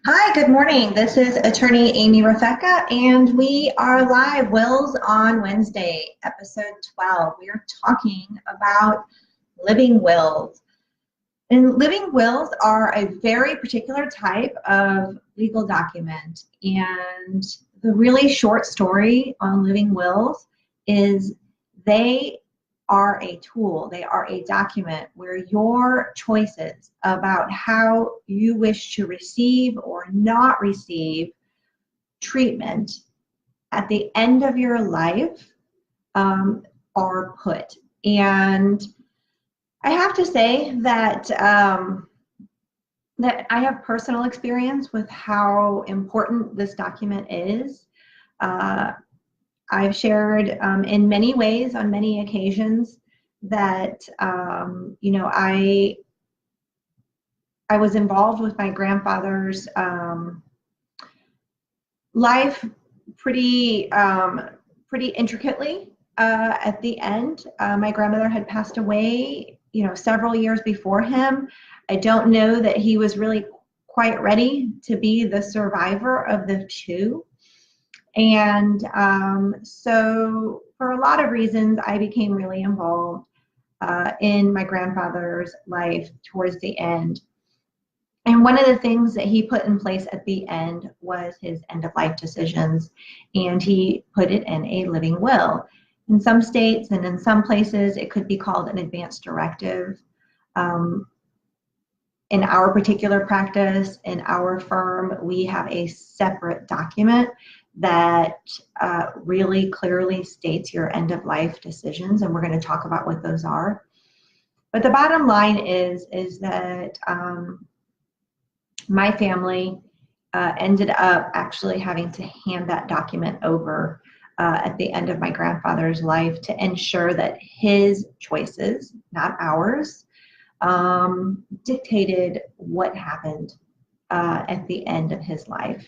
Hi, good morning. This is attorney Amy Refeca, and we are live Wills on Wednesday, episode 12. We are talking about living wills. And living wills are a very particular type of legal document. And the really short story on living wills is they are a tool, they are a document where your choices about how you wish to receive or not receive treatment at the end of your life are put. And I have to say that I have personal experience with how important this document is. Uh, I've shared in many ways on many occasions that I was involved with my grandfather's life pretty intricately. At the end, my grandmother had passed away, several years before him. I don't know that he was really quite ready to be the survivor of the two. And so, for a lot of reasons, I became really involved in my grandfather's life towards the end. And one of the things that he put in place at the end was his end of life decisions, and he put it in a living will. In some states and in some places, it could be called an advance directive. Um, in our particular practice, in our firm, we have a separate document that really clearly states your end of life decisions, and we're going to talk about what those are. But the bottom line is that my family ended up actually having to hand that document over at the end of my grandfather's life to ensure that his choices, not ours, dictated what happened at the end of his life.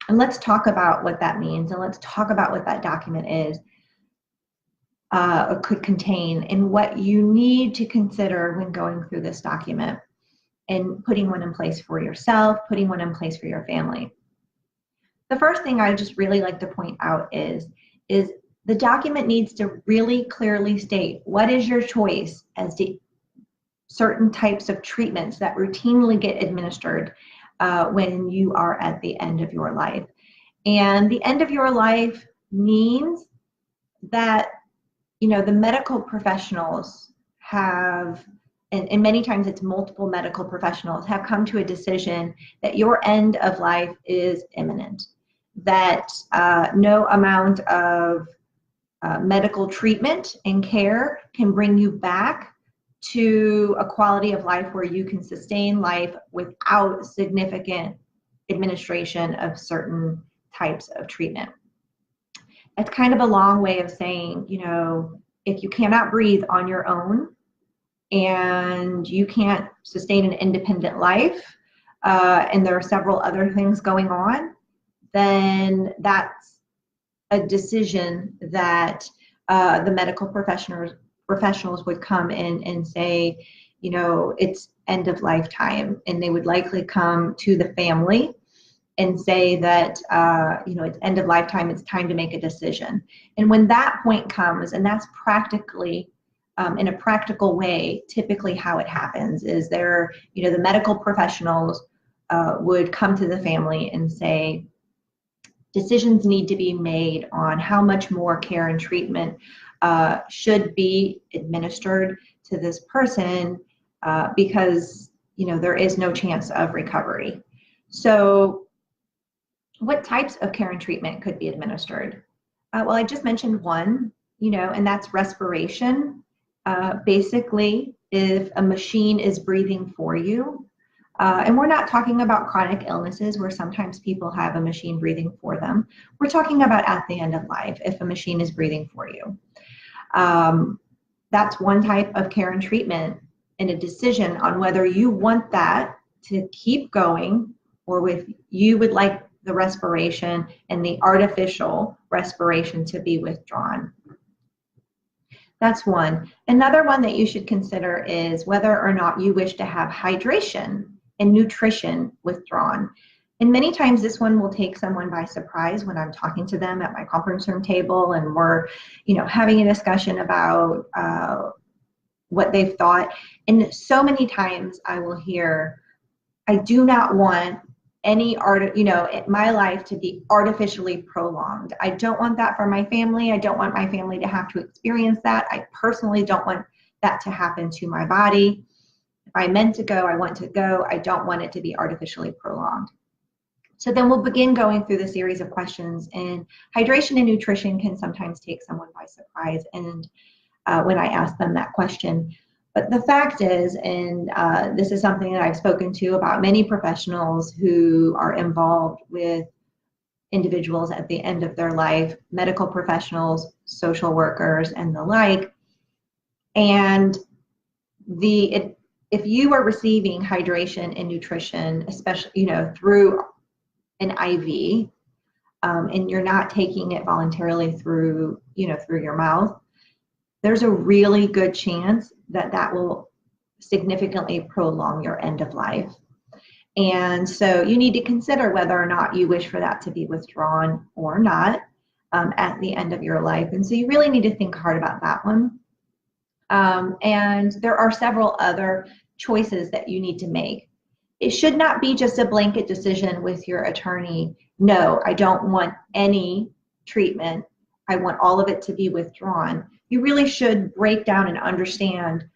And let's talk about what that means, and let's talk about what that document is or could contain, and what you need to consider when going through this document and putting one in place for yourself, putting one in place for your family. The first thing I just really like to point out is the document needs to really clearly state what is your choice as to certain types of treatments that routinely get administered when you are at the end of your life. And the end of your life means that, the medical professionals have, and many times it's multiple medical professionals, have come to a decision that your end of life is imminent, that no amount of medical treatment and care can bring you back to a quality of life where you can sustain life without significant administration of certain types of treatment. It's kind of a long way of saying, if you cannot breathe on your own and you can't sustain an independent life, and there are several other things going on, then that's a decision that the medical professionals would come in and say, it's end of lifetime, and they would likely come to the family and say that, it's end of lifetime, it's time to make a decision. And when that point comes, and that's practically, in a practical way, typically how it happens is the medical professionals would come to the family and say, decisions need to be made on how much more care and treatment should be administered to this person because, there is no chance of recovery. So what types of care and treatment could be administered? Well, I just mentioned one, and that's respiration. Basically, if a machine is breathing for you, and we're not talking about chronic illnesses where sometimes people have a machine breathing for them. We're talking about at the end of life, if a machine is breathing for you. That's one type of care and treatment, and a decision on whether you want that to keep going or if you would like the respiration and the artificial respiration to be withdrawn. That's one. Another one that you should consider is whether or not you wish to have hydration and nutrition withdrawn. And many times this one will take someone by surprise when I'm talking to them at my conference room table and we're, having a discussion about what they've thought. And so many times I will hear, I do not want any my life to be artificially prolonged. I don't want that for my family. I don't want my family to have to experience that. I personally don't want that to happen to my body. If I meant to go, I want to go. I don't want it to be artificially prolonged. So then we'll begin going through the series of questions, and hydration and nutrition can sometimes take someone by surprise and when I ask them that question. But the fact is, and this is something that I've spoken to about many professionals who are involved with individuals at the end of their life, medical professionals, social workers, and the like. And if you are receiving hydration and nutrition, especially through an IV, and you're not taking it voluntarily through your mouth, there's a really good chance that will significantly prolong your end of life. And so you need to consider whether or not you wish for that to be withdrawn or not at the end of your life. And so you really need to think hard about that one. And there are several other choices that you need to make. It should not be just a blanket decision with your attorney. No, I don't want any treatment. I want all of it to be withdrawn. You really should break down and understand,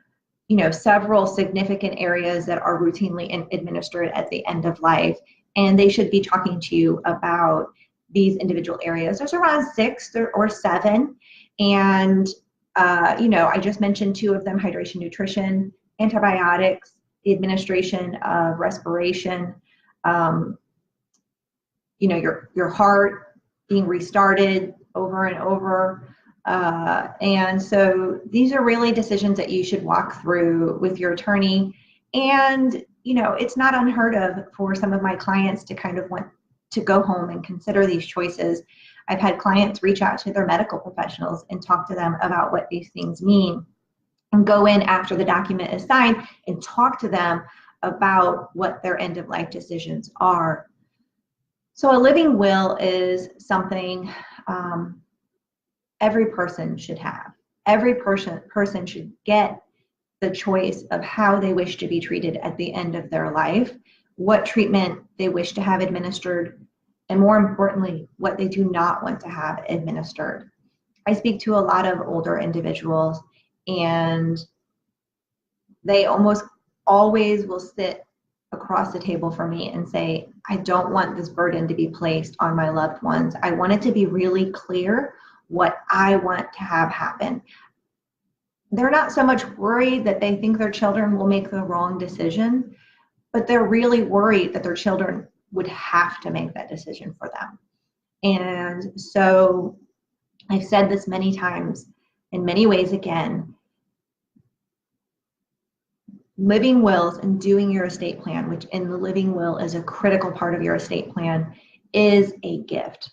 several significant areas that are routinely administered at the end of life. And they should be talking to you about these individual areas. There's around 6 or 7. And, I just mentioned 2 of them: hydration, nutrition, antibiotics, the administration of respiration, your heart being restarted over and over. And so these are really decisions that you should walk through with your attorney. And, it's not unheard of for some of my clients to kind of want to go home and consider these choices. I've had clients reach out to their medical professionals and talk to them about what these things mean, and go in after the document is signed and talk to them about what their end of life decisions are. So a living will is something every person should have. Every person should get the choice of how they wish to be treated at the end of their life, what treatment they wish to have administered, and more importantly, what they do not want to have administered. I speak to a lot of older individuals, and they almost always will sit across the table from me and say, I don't want this burden to be placed on my loved ones. I want it to be really clear what I want to have happen. They're not so much worried that they think their children will make the wrong decision, but they're really worried that their children would have to make that decision for them. And so I've said this many times, in many ways again, living wills and doing your estate plan, which in the living will is a critical part of your estate plan, is a gift.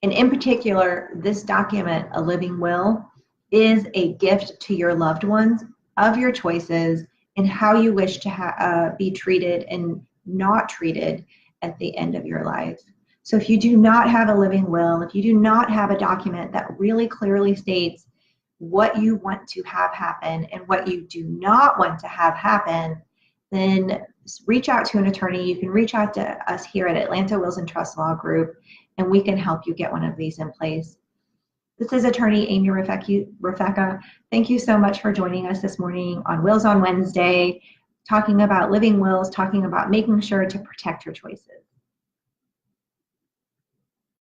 And in particular, this document, a living will, is a gift to your loved ones of your choices and how you wish to be treated and not treated at the end of your life. So if you do not have a living will, if you do not have a document that really clearly states what you want to have happen and what you do not want to have happen, then reach out to an attorney. You can reach out to us here at Atlanta Wills and Trust Law Group, and we can help you get one of these in place. This is attorney Amy Refeca. Thank you so much for joining us this morning on Wills on Wednesday, talking about living wills, talking about making sure to protect your choices.